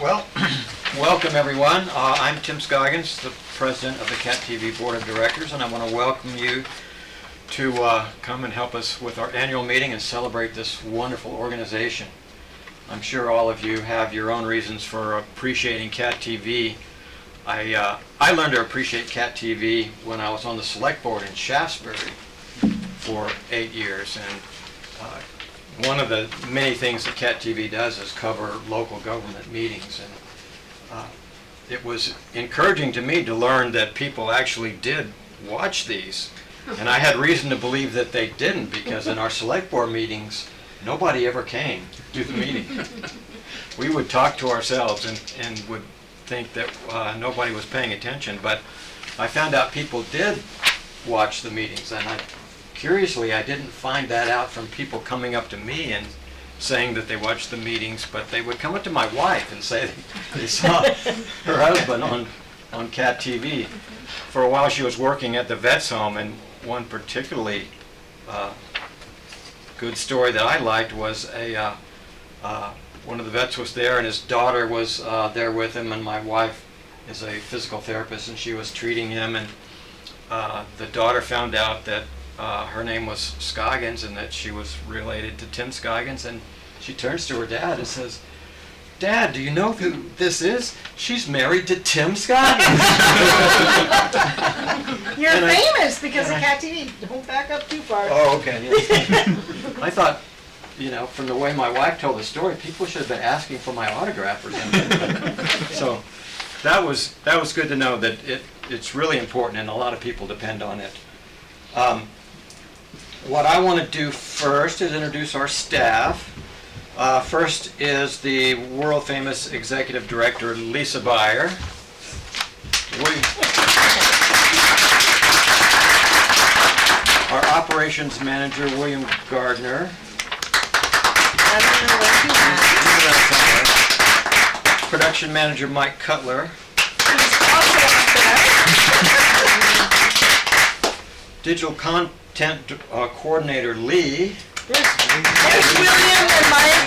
Well, welcome everyone. I'm Tim Scoggins, the president of the Cat TV Board of Directors, and I want to welcome you to come and help us with our annual meeting and celebrate this wonderful organization. I'm sure all of you have your own reasons for appreciating Cat TV. I learned to appreciate Cat TV when I was on the select board in Shaftesbury for 8 years, and one of the many things that Cat TV does is cover local government meetings, and it was encouraging to me to learn that people actually did watch these, and I had reason to believe that they didn't, because in our select board meetings nobody ever came to the meeting. We would talk to ourselves and would think that nobody was paying attention, but I found out people did watch the meetings, and curiously, I didn't find that out from people coming up to me and saying that they watched the meetings, but they would come up to my wife and say they saw her husband on Cat TV. For a while she was working at the vet's home, and one particularly good story that I liked was one of the vets was there and his daughter was there with him, and my wife is a physical therapist and she was treating him, and the daughter found out that her name was Scoggins and that she was related to Tim Scoggins, and she turns to her dad and says, "Dad, do you know who this is? She's married to Tim Scoggins." You're famous because of Cat TV. Don't back up too far. Oh, okay. Yeah. I thought, you know, from the way my wife told the story, people should have been asking for my autograph or something. So that was good to know that it's really important, and a lot of people depend on it. What I want to do first is introduce our staff. First is the world-famous executive director, Lisa Beyer. Our operations manager, William Gardner. Production manager, Mike Cutler. Digital content coordinator, Lee. There's William and Mike.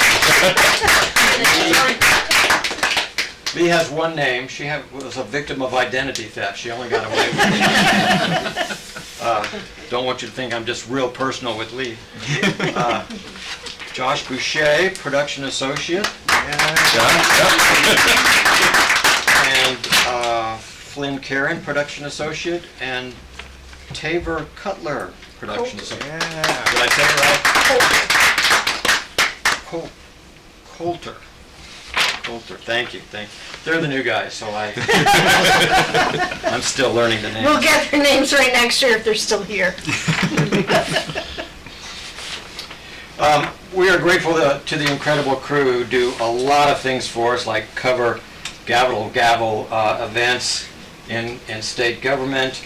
Lee has one name. She was a victim of identity theft. She only got away with it. Don't want you to think I'm just real personal with Lee. Josh Boucher, production associate. And Flynn Karen, production associate. And Taver Cutler, production associate. Did I say it right? Coulter. Thank you. They're the new guys, so I'm still learning the names. We'll get their names right next year if they're still here. We are grateful to the incredible crew who do a lot of things for us, like cover gavel events in state government,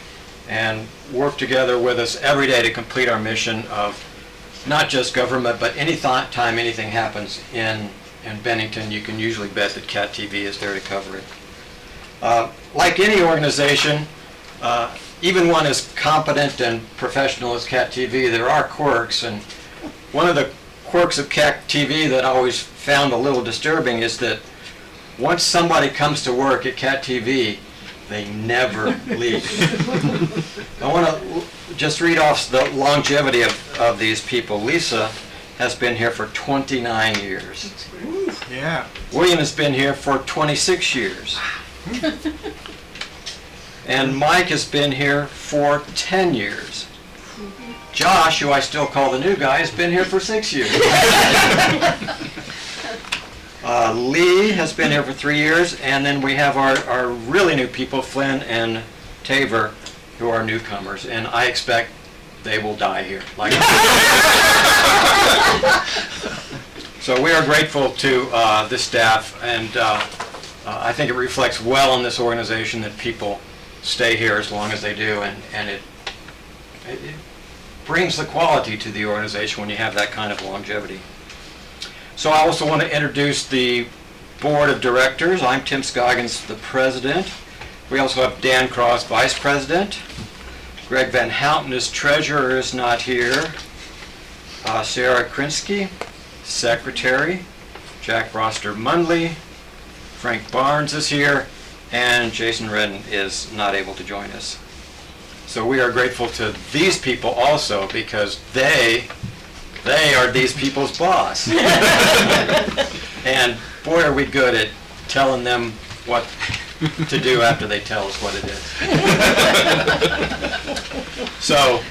and work together with us every day to complete our mission of not just government, but time anything happens in Bennington, you can usually bet that Cat TV is there to cover it. Like any organization, even one as competent and professional as Cat TV, there are quirks, and one of the quirks of Cat TV that I always found a little disturbing is that once somebody comes to work at Cat TV, they never leave. I want to just read off the longevity of these people. Lisa has been here for 29 years. Yeah. William has been here for 26 years. And Mike has been here for 10 years. Josh, who I still call the new guy, has been here for 6 years. Lee has been here for 3 years, and then we have our really new people, Flynn and Taver, who are newcomers, and I expect they will die here. So we are grateful to this staff, and I think it reflects well on this organization that people stay here as long as they do, and it brings the quality to the organization when you have that kind of longevity. So I also want to introduce the board of directors. I'm Tim Scoggins, the president. We also have Dan Cross, vice president. Greg Van Houten, as treasurer, is not here. Sarah Krinsky, secretary. Jack Roster Mundley, Frank Barnes is here, and Jason Redden is not able to join us. So we are grateful to these people also, because they are these people's boss. And boy, are we good at telling them what to do after they tell us what it is. So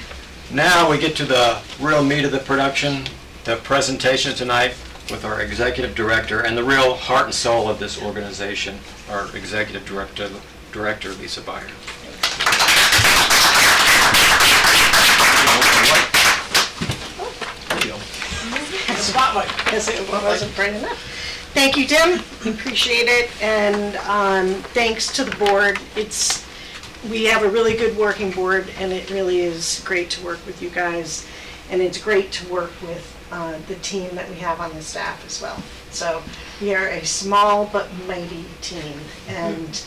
now we get to the real meat of the production, the presentation tonight with our executive director and the real heart and soul of this organization, our executive director Lisa Beyer. Spotlight, because it wasn't bright enough. Thank you, Tim. Appreciate it, and thanks to the board. We have a really good working board, and it really is great to work with you guys, and it's great to work with the team that we have on the staff as well. So we are a small but mighty team, and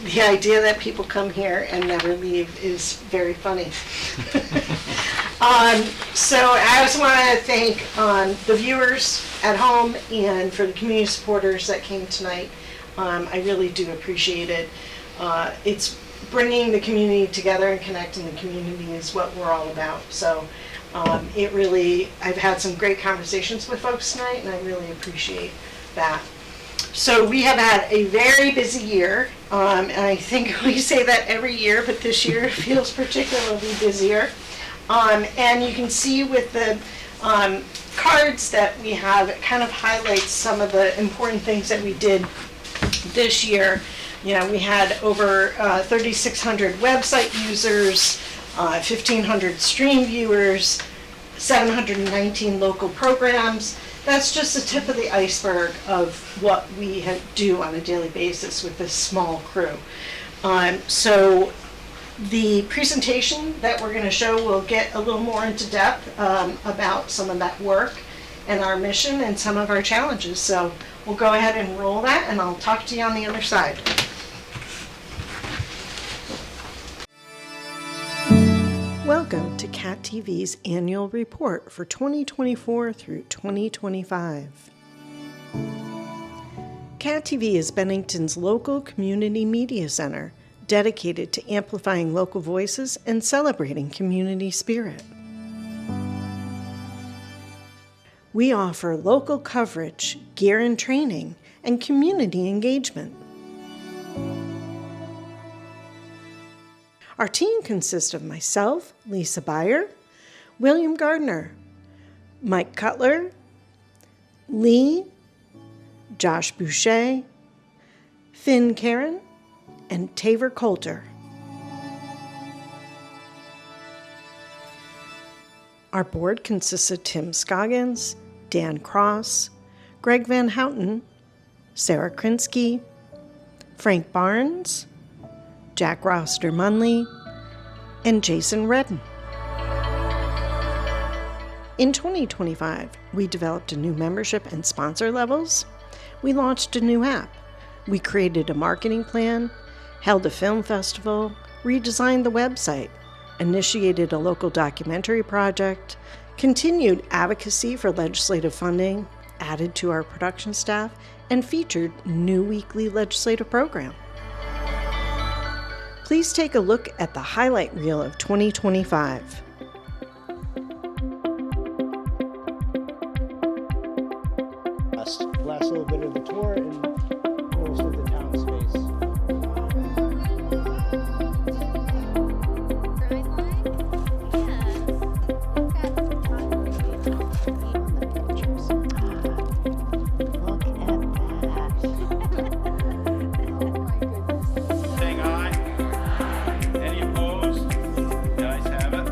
the idea that people come here and never leave is very funny. So I just want to thank the viewers at home and for the community supporters that came tonight. I really do appreciate it. It's bringing the community together and connecting the community is what we're all about. So I've had some great conversations with folks tonight, and I really appreciate that. So we have had a very busy year, and I think we say that every year, but this year feels particularly busier. And you can see with the cards that we have, it kind of highlights some of the important things that we did this year. You know, we had over 3,600 website users, 1,500 stream viewers, 719 local programs. That's just the tip of the iceberg of what we do on a daily basis with this small crew. So the presentation that we're going to show will get a little more into depth about some of that work and our mission and some of our challenges. So we'll go ahead and roll that, and I'll talk to you on the other side. Welcome to CAT TV's annual report for 2024 through 2025. CAT TV is Bennington's local community media center, dedicated to amplifying local voices and celebrating community spirit. We offer local coverage, gear and training, and community engagement. Our team consists of myself, Lisa Beyer, William Gardner, Mike Cutler, Lee, Josh Boucher, Finn Karen, and Taver Coulter. Our board consists of Tim Scoggins, Dan Cross, Greg Van Houten, Sarah Krinsky, Frank Barnes, Jack Roster Munley, and Jason Redden. In 2025, we developed a new membership and sponsor levels. We launched a new app. We created a marketing plan, held a film festival, redesigned the website, initiated a local documentary project, continued advocacy for legislative funding, added to our production staff, and featured new weekly legislative program. Please take a look at the highlight reel of 2025. Last little bit of the tour and most of the town space. Saying aye. Any opposed? The ayes have it.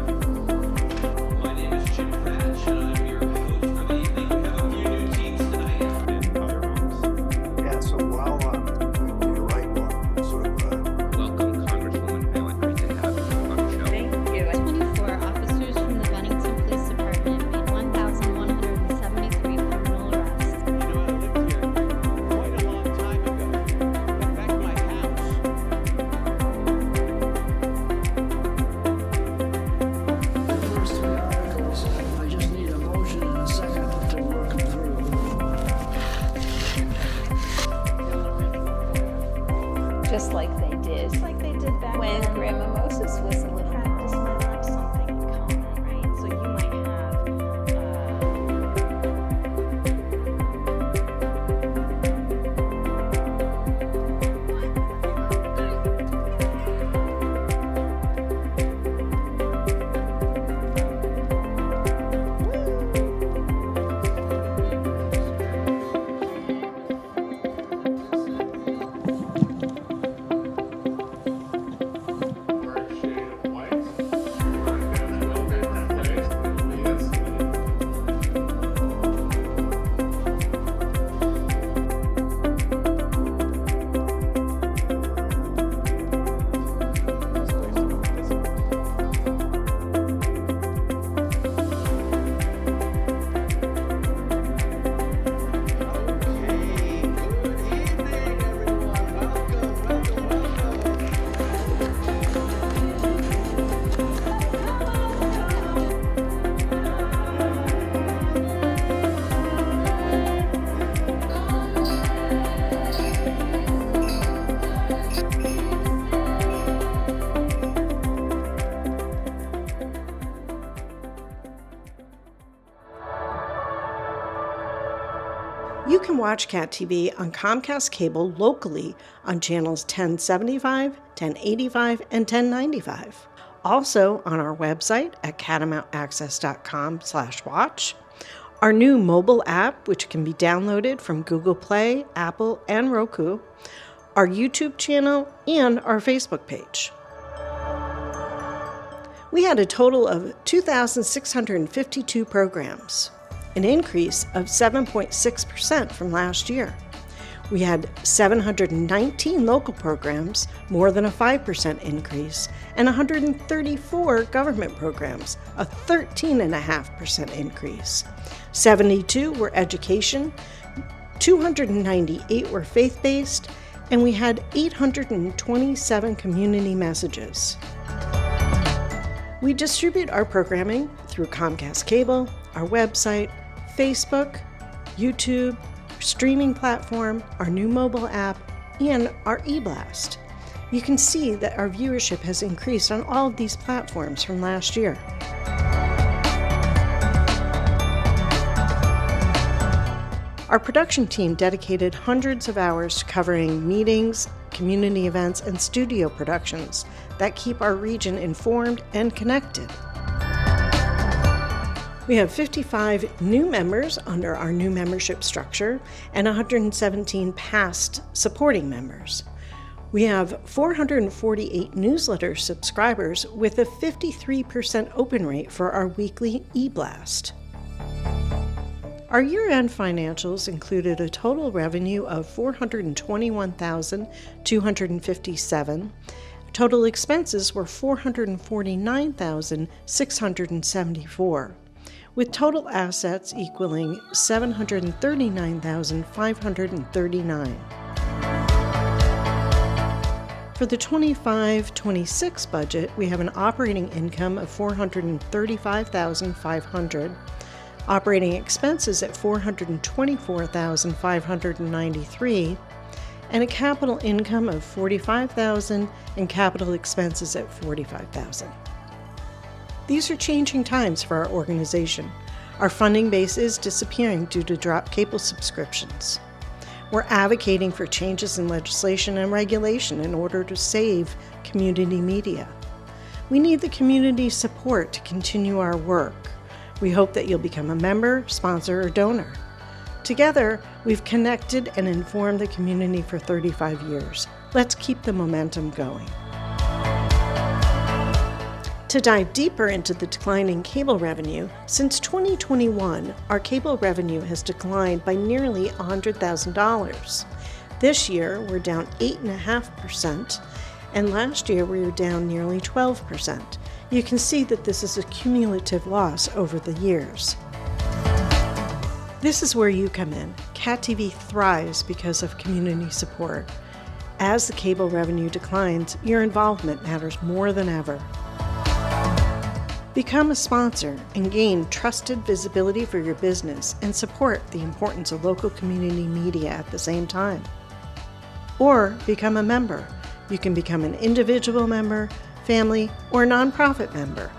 You can watch Cat TV on Comcast Cable locally on channels 1075, 1085, and 1095. Also on our website at catamountaccess.com/watch. Our new mobile app, which can be downloaded from Google Play, Apple, and Roku. Our YouTube channel, and our Facebook page. We had a total of 2,652 programs, an increase of 7.6% from last year. We had 719 local programs, more than a 5% increase, and 134 government programs, a 13.5% increase. 72 were education, 298 were faith-based, and we had 827 community messages. We distribute our programming through Comcast Cable, our website, Facebook, YouTube, streaming platform, our new mobile app, and our eBlast. You can see that our viewership has increased on all of these platforms from last year. Our production team dedicated hundreds of hours to covering meetings, community events, and studio productions that keep our region informed and connected. We have 55 new members under our new membership structure and 117 past supporting members. We have 448 newsletter subscribers with a 53% open rate for our weekly eBlast. Our year-end financials included a total revenue of $421,257. Total expenses were $449,674, with total assets equaling $739,539. For the 25-26 budget, we have an operating income of $435,500. Operating expenses at $424,593, and a capital income of $45,000 and capital expenses at $45,000. These are changing times for our organization. Our funding base is disappearing due to dropped cable subscriptions. We're advocating for changes in legislation and regulation in order to save community media. We need the community's support to continue our work. We hope that you'll become a member, sponsor, or donor. Together, we've connected and informed the community for 35 years. Let's keep the momentum going. To dive deeper into the declining cable revenue, since 2021, our cable revenue has declined by nearly $100,000. This year, we're down 8.5%, and last year we were down nearly 12%. You can see that this is a cumulative loss over the years. This is where you come in. Cat TV thrives because of community support. As the cable revenue declines, your involvement matters more than ever. Become a sponsor and gain trusted visibility for your business and support the importance of local community media at the same time. Or become a member. You can become an individual member, family, or nonprofit member.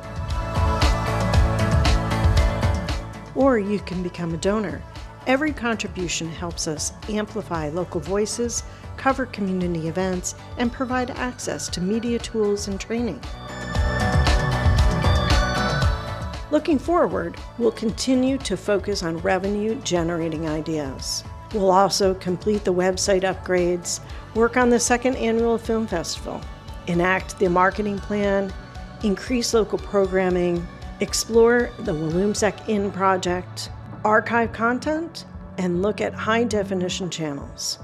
Or you can become a donor. Every contribution helps us amplify local voices, cover community events, and provide access to media tools and training. Looking forward, we'll continue to focus on revenue-generating ideas. We'll also complete the website upgrades, work on the second annual film festival, enact the marketing plan, increase local programming, explore the Walloomsac Inn project, archive content, and look at high-definition channels.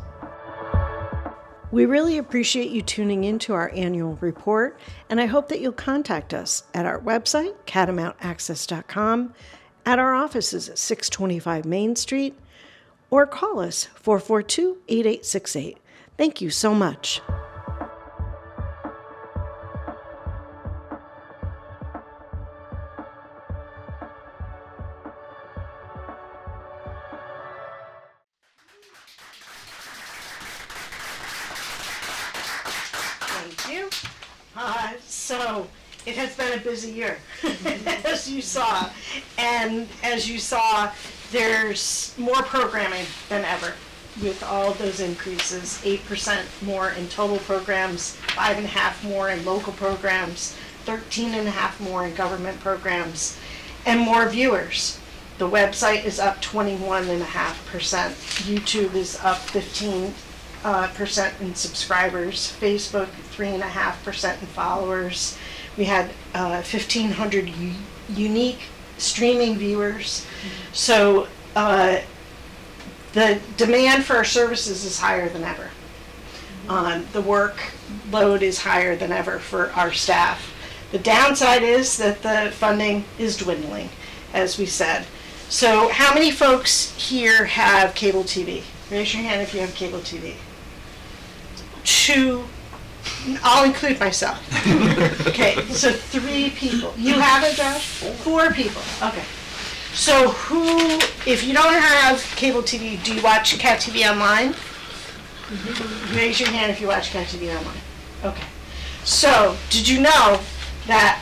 We really appreciate you tuning into our annual report, and I hope that you'll contact us at our website, catamountaccess.com, at our offices at 625 Main Street, or call us 442-8868. Thank you so much. Thank you. So it has been a busy year, as you saw. And as you saw, there's more programming than ever with all of those increases. 8% more in total programs, 5.5% more in local programs, 13.5% more in government programs, and more viewers. The website is up 21.5%. YouTube is up 15% in subscribers. Facebook 3.5% in followers. We had 1,500 unique streaming viewers. So the demand for our services is higher than ever. The workload is higher than ever for our staff. The downside is that the funding is dwindling, as we said. So how many folks here have cable TV? Raise your hand if you have cable TV. 2, I'll include myself. Okay, so 3 people. You have it, Josh? 4 people, okay. So who, if you don't have cable TV, do you watch Cat TV online? Raise your hand if you watch Cat TV online. Okay. So, did you know that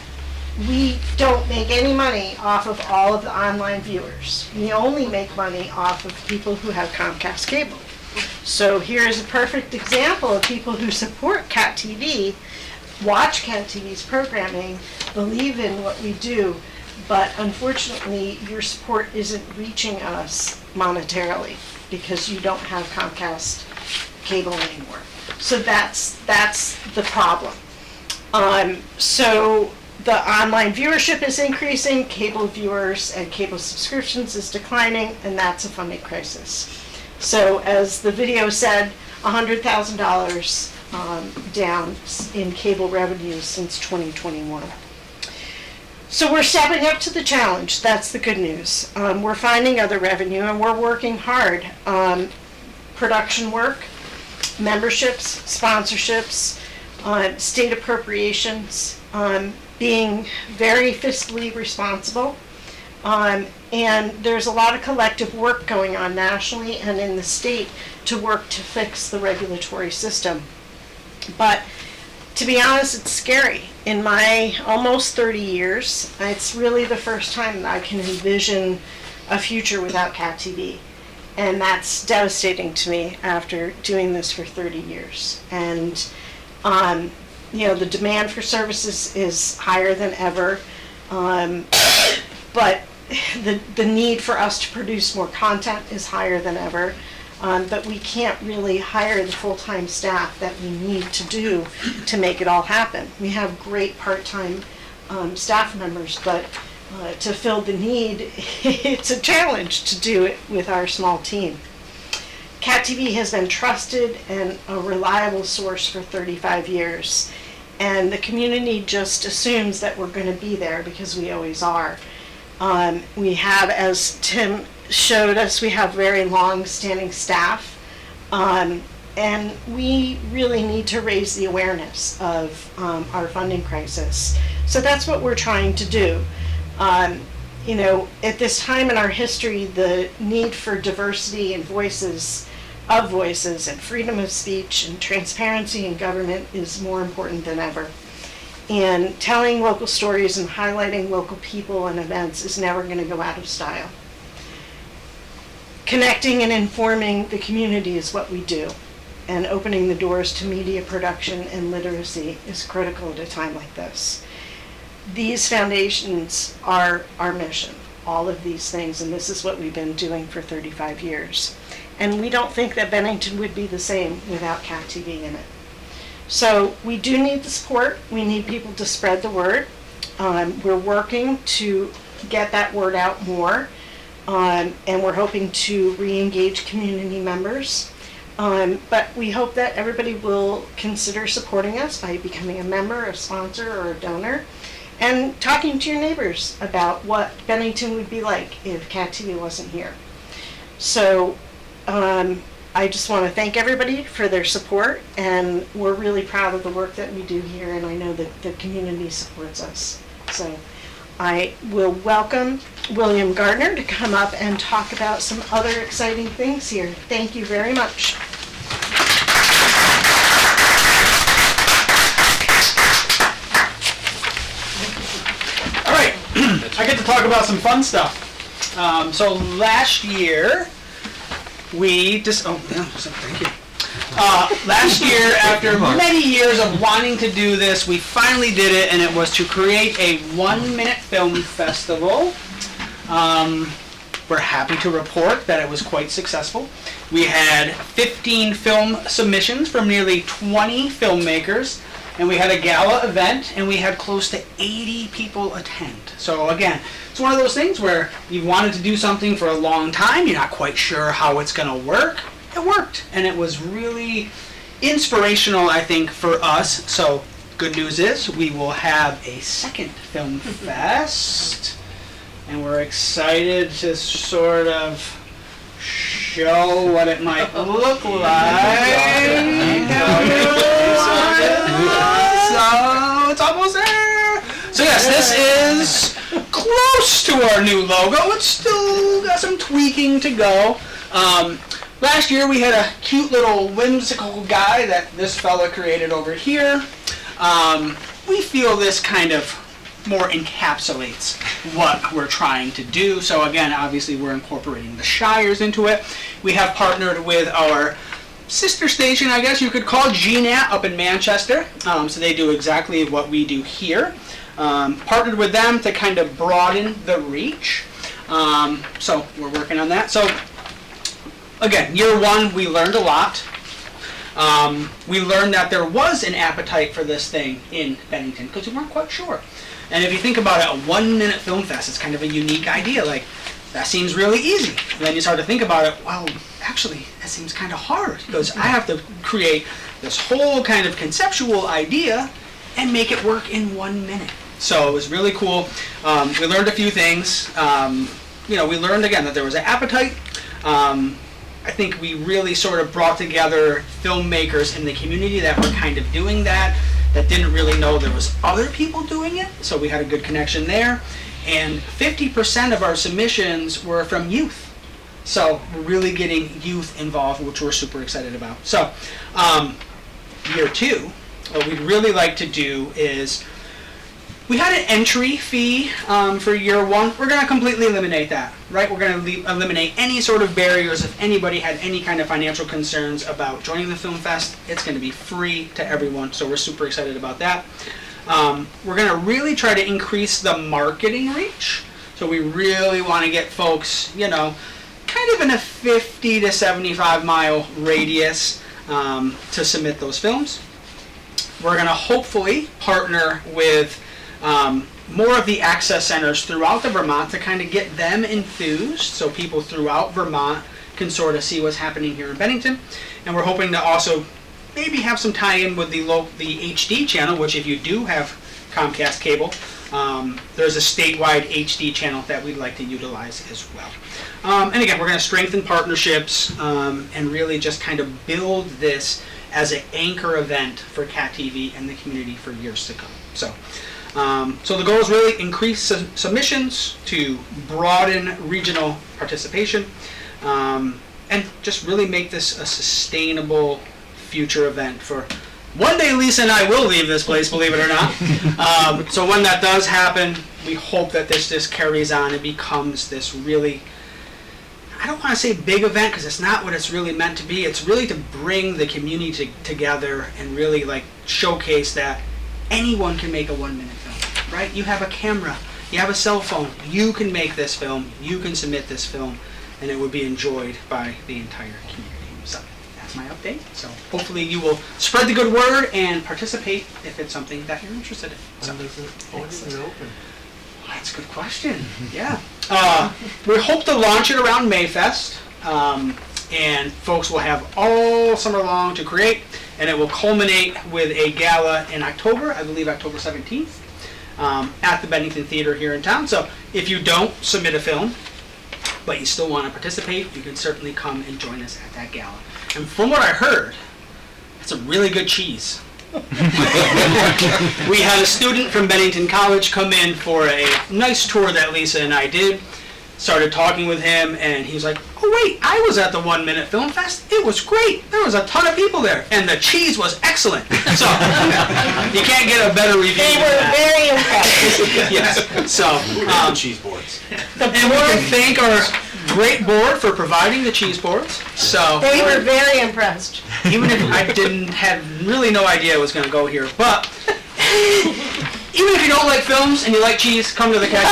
we don't make any money off of all of the online viewers? We only make money off of people who have Comcast cable. So here's a perfect example of people who support Cat TV, watch Cat TV's programming, believe in what we do, but unfortunately your support isn't reaching us monetarily because you don't have Comcast cable anymore. So that's the problem. So the online viewership is increasing, cable viewers and cable subscriptions is declining, and that's a funding crisis. So as the video said, $100,000 down in cable revenues since 2021. So we're stepping up to the challenge. That's the good news. We're finding other revenue and we're working hard. Production work, memberships, sponsorships, state appropriations, being very fiscally responsible. And there's a lot of collective work going on nationally and in the state to work to fix the regulatory system. But to be honest, it's scary. In my almost 30 years, it's really the first time that I can envision a future without Cat TV. And that's devastating to me after doing this for 30 years. And, you know, the demand for services is higher than ever. But the need for us to produce more content is higher than ever. But we can't really hire the full-time staff that we need to do to make it all happen. We have great part-time staff members, but to fill the need, it's a challenge to do it with our small team. Cat TV has been trusted and a reliable source for 35 years, and the community just assumes that we're going to be there because we always are. We have, as Tim showed us, we have very long-standing staff, and we really need to raise the awareness of our funding crisis. So that's what we're trying to do. You know, at this time in our history, the need for diversity and voices and freedom of speech and transparency in government is more important than ever. And telling local stories and highlighting local people and events is never going to go out of style. Connecting and informing the community is what we do, and opening the doors to media production and literacy is critical at a time like this. These foundations are our mission, all of these things, and this is what we've been doing for 35 years. And we don't think that Bennington would be the same without Cat TV in it. So we do need the support. We need people to spread the word. We're working to get that word out more, and we're hoping to re-engage community members. But we hope that everybody will consider supporting us by becoming a member, a sponsor, or a donor, and talking to your neighbors about what Bennington would be like if Cat TV wasn't here. So I just want to thank everybody for their support, and we're really proud of the work that we do here, and I know that the community supports us. So I will welcome William Gardner to come up and talk about some other exciting things here. Thank you very much. All right, I get to talk about some fun stuff. So last year, thank you. Last year, after many years of wanting to do this, we finally did it, and it was to create a 1-minute film festival. We're happy to report that it was quite successful. We had 15 film submissions from nearly 20 filmmakers, and we had a gala event, and we had close to 80 people attend. So again, it's one of those things where you've wanted to do something for a long time, you're not quite sure how it's going to work. It worked, and it was really inspirational, I think, for us. So good news is we will have a second film fest, and we're excited to sort of show what it might look like. So it's almost there. So yes, this is close to our new logo. It's still got some tweaking to go. Last year we had a cute little whimsical guy that this fella created over here. We feel this kind of more encapsulates what we're trying to do. So again, obviously we're incorporating the Shires into it. We have partnered with our sister station, I guess you could call, GNAT up in Manchester. So they do exactly what we do here. Partnered with them to kind of broaden the reach. So we're working on that. So again, year one, we learned a lot. We learned that there was an appetite for this thing in Bennington because we weren't quite sure. And if you think about it, a 1-minute film fest is kind of a unique idea. Like, that seems really easy. And then you start to think about it, well, actually, that seems kind of hard because I have to create this whole kind of conceptual idea and make it work in 1 minute. So it was really cool. We learned a few things. We learned, again, that there was an appetite. I think we really sort of brought together filmmakers in the community that were kind of doing that didn't really know there was other people doing it, so we had a good connection there. And 50% of our submissions were from youth. So we're really getting youth involved, which we're super excited about. So year two, what we'd really like to do is, we had an entry fee for year one. We're going to completely eliminate that, right? We're going to eliminate any sort of barriers. If anybody had any kind of financial concerns about joining the Film Fest, it's going to be free to everyone, so we're super excited about that. We're going to really try to increase the marketing reach. So we really want to get folks, kind of in a 50 to 75 mile radius to submit those films. We're going to hopefully partner with more of the access centers throughout the Vermont to kind of get them enthused, so people throughout Vermont can sort of see what's happening here in Bennington. And we're hoping to also maybe have some tie-in with the HD channel, which if you do have Comcast cable, there's a statewide HD channel that we'd like to utilize as well. And again, we're going to strengthen partnerships and really just kind of build this as an anchor event for Cat TV and the community for years to come. So the goal is really increase submissions to broaden regional participation and just really make this a sustainable future event for one day. Lisa and I will leave this place, believe it or not. So when that does happen, we hope that this just carries on and becomes this really, I don't want to say big event because it's not what it's really meant to be. It's really to bring the community together and really like showcase that anyone can make a 1-minute film, right? You have a camera, you have a cell phone, you can make this film, you can submit this film, and it would be enjoyed by the entire community. So that's my update. So hopefully you will spread the good word and participate if it's something that you're interested in. So, When does it open? that's a good question. Yeah. We hope to launch it around Mayfest, and folks will have all summer long to create, and it will culminate with a gala in October, I believe October 17th, at the Bennington Theater here in town. So if you don't submit a film, but you still want to participate, you can certainly come and join us at that gala. And from what I heard, it's a really good cheese. We had a student from Bennington College come in for a nice tour that Lisa and I did. started talking with him, and he's like, oh wait, I was at the 1 Minute Film Fest. It was great. There was a ton of people there, and the cheese was excellent. So you can't get a better review They than were that. very impressed. Yes. So cheese boards. The and we can board, thank our great board for providing the cheese boards. So they were very impressed. even if I didn't have really no idea I was going to go here, but even if you don't like films and you like cheese, come to the Cat.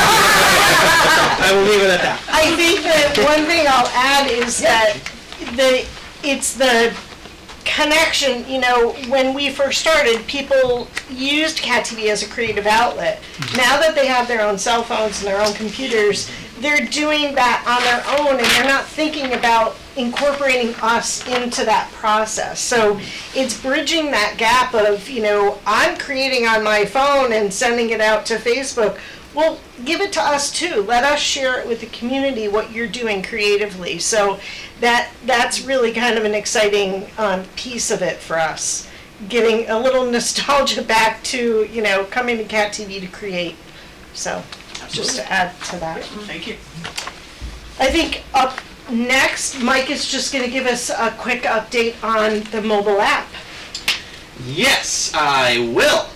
I will leave it at that. I think that one thing I'll add is that it's the connection, you know, when we first started, people used Cat TV as a creative outlet. Now that they have their own cell phones and their own computers, they're doing that on their own, and they're not thinking about incorporating us into that process. So it's bridging that gap of, you know, I'm creating on my phone and sending it out to Facebook. Well, give it to us too. Let us share it with the community, what you're doing creatively. So that's really kind of an exciting piece of it for us. Getting a little nostalgia back to, you know, coming to Cat TV to create. So just to add to that. Thank you. I think up next, Mike is just going to give us a quick update on the mobile app. Yes, I will.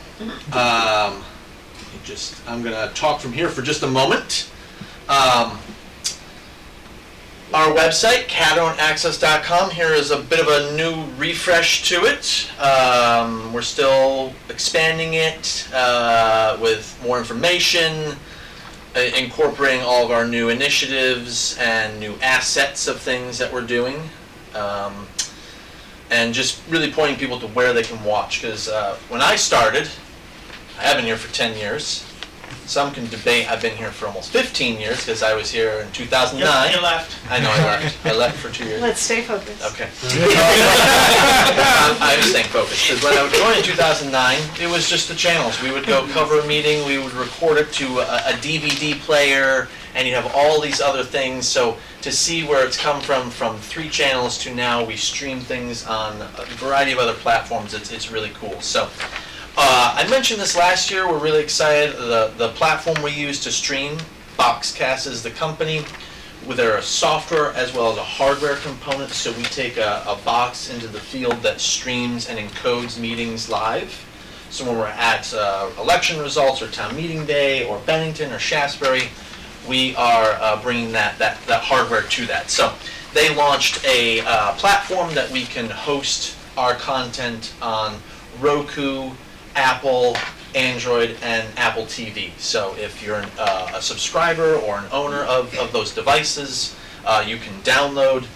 I'm gonna talk from here for just a moment. Our website, catonaccess.com, here is a bit of a new refresh to it. We're still expanding it with more information, incorporating all of our new initiatives and new assets of things that we're doing. And just really pointing people to where they can watch, because when I started, I have been here for 10 years. Some can debate I've been here for almost 15 years because I was here in 2009. You left. I know I left. I left for 2 years. Let's stay focused. Okay. I'm staying focused because when I joined in 2009, it was just the channels. We would go cover a meeting, we would record it to a DVD player, and you'd have all these other things. So to see where it's come from 3 channels to now we stream things on a variety of other platforms, it's really cool. So. I mentioned this last year. We're really excited. The platform we use to stream, Boxcast is the company, with their software as well as a hardware component. So we take a box into the field that streams and encodes meetings live. So when we're at election results or town meeting day or Bennington or Shaftesbury, we are bringing that hardware to that. So they launched a platform that we can host our content on Roku, Apple, Android, and Apple TV. So if you're a subscriber or an owner of those devices, you can download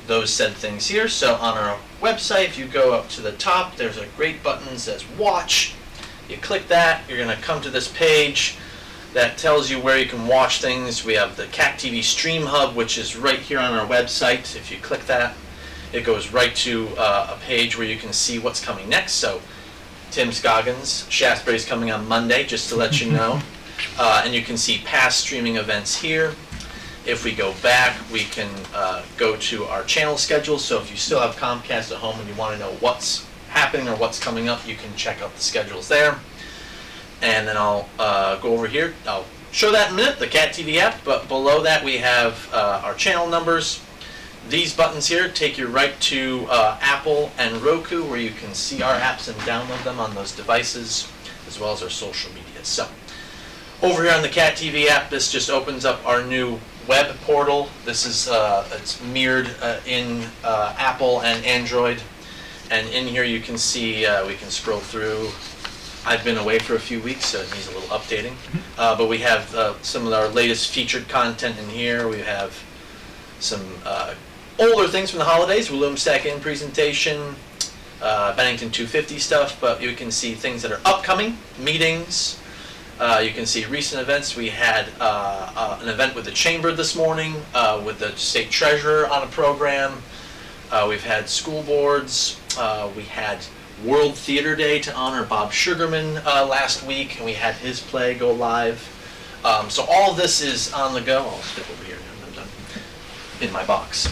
those said things here. So on our website, if you go up to the top, there's a great button that says Watch. You click that, you're going to come to this page that tells you where you can watch things. We have the Cat TV Stream Hub, which is right here on our website. If you click that, it goes right to a page where you can see what's coming next. So Tim Scoggins, Shaftesbury's coming on Monday, just to let you know. And you can see past streaming events here. If we go back, we can go to our channel schedule. So if you still have Comcast at home and you want to know what's happening or what's coming up, you can check out the schedules there. And then I'll go over here. I'll show that in a minute, the Cat TV app. But below that, we have our channel numbers. These buttons here take you right to Apple and Roku, where you can see our apps and download them on those devices, as well as our social media. So, over here on the Cat TV app, this just opens up our new web portal. This is it's mirrored in Apple and Android, and in here you can see we can scroll through. I've been away for a few weeks, so it needs a little updating. But we have some of our latest featured content in here. We have some older things from the holidays, William Stack-In presentation, Bennington 250 stuff, but you can see things that are upcoming, meetings. You can see recent events. We had an event with the Chamber this morning, with the State Treasurer on a program. We've had school boards. We had World Theater Day to honor Bob Sugarman last week, and we had his play go live. So all of this is on the go. I'll step over here and I'm done. In my box.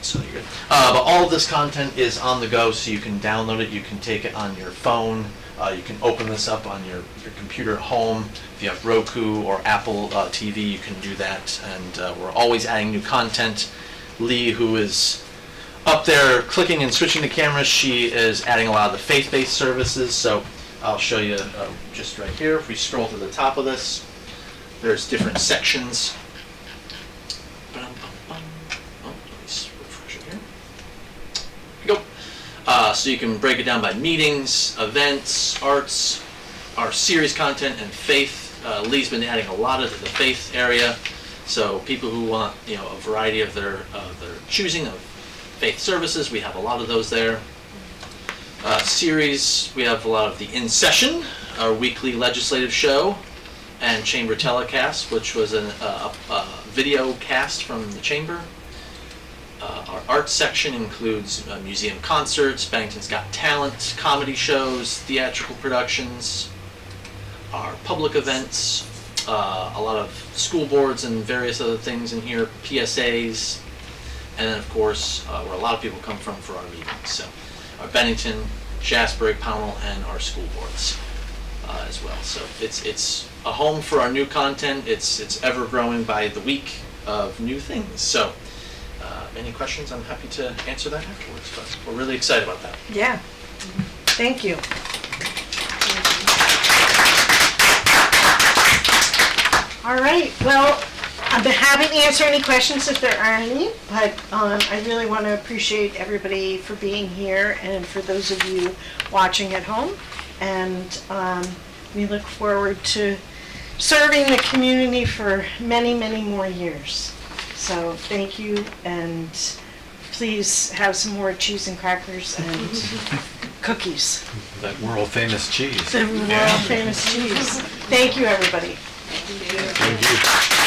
So you're good. But all of this content is on the go, so you can download it, you can take it on your phone, You can open this up on your computer at home. If you have Roku or Apple TV, you can do that. And we're always adding new content. Lee, who is up there clicking and switching the cameras, she is adding a lot of the faith-based services. So I'll show you just right here. If we scroll to the top of this, there's different sections. Oh, let me refresh it here. Here we go. So you can break it down by meetings, events, arts, our series content, and faith. Lee's been adding a lot of the faith area. So people who want, a variety of their choosing of faith services, we have a lot of those there. Series, we have a lot of the In Session, our weekly legislative show, and Chamber Telecast, which was a video cast from the Chamber. Our arts section includes museum concerts, Bennington's Got Talent, comedy shows, theatrical productions, our public events, a lot of school boards and various other things in here, PSAs, and then of course where a lot of people come from for our meetings. So our Bennington, Shasbury, Pownell, and our school boards as well. So it's a home for our new content. It's ever growing by the week of new things. So any questions? I'm happy to answer that afterwards. But we're really excited about that. Yeah. Thank you. All right. Well, I'd be happy to answer any questions if there are any, but I really want to appreciate everybody for being here and for those of you watching at home. And we look forward to serving the community for many, many more years. So thank you, and please have some more cheese and crackers and cookies. That world famous cheese. The world famous cheese. Thank you, everybody. Thank you.